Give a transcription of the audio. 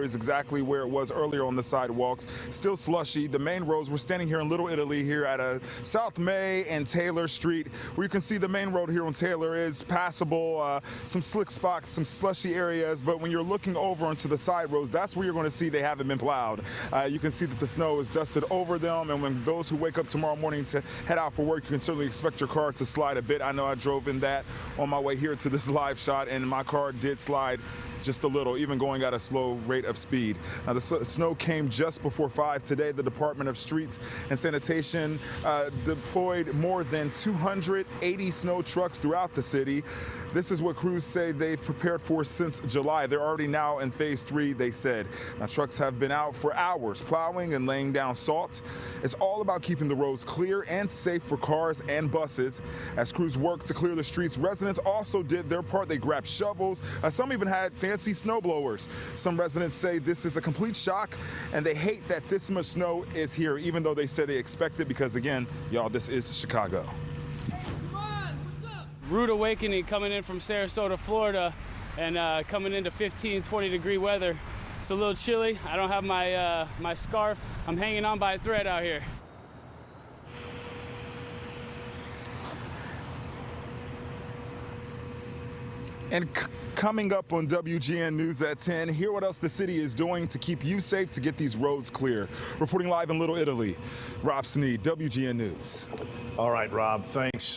is exactly where it was earlier on the sidewalks. Still slushy. The main roads, we're standing here in Little Italy here at South May and Taylor Street, where you can see the main road here on Taylor is passable, some slick spots, some slushy areas, but when you're looking over onto the side roads, that's where you're going to see they haven't been plowed. You can see that the snow is dusted over them, and when those who wake up tomorrow morning to head out for work, you can certainly expect your car to slide a bit. I know I drove in that on my way here to this live shot, and my car did slide just a little, even going at a slow rate of speed. Now, the snow came just before 5 today. The Department of Streets and Sanitation deployed more than 280 snow trucks throughout the city. This is what crews say they've prepared for since July. They're already now in phase 3, they said. Now, trucks have been out for hours plowing and laying down salt. It's all about keeping the roads clear and safe for cars and buses. As crews work to clear the streets, residents also did their part. They grabbed shovels. Some even had fancy snow blowers. Some residents say this is a complete shock, and they hate that this much snow is here, even though they say they expect it because, again, y'all, this is Chicago. Rude awakening coming in from Sarasota, Florida, and coming into 15, 20-degree weather. It's a little chilly. I don't have my scarf. I'm hanging on by a thread out here. And coming up on WGN News at 10, hear what else the city is doing to keep you safe to get these roads clear. Reporting live in Little Italy, Rob Sneed, WGN News. All right, Rob, thanks.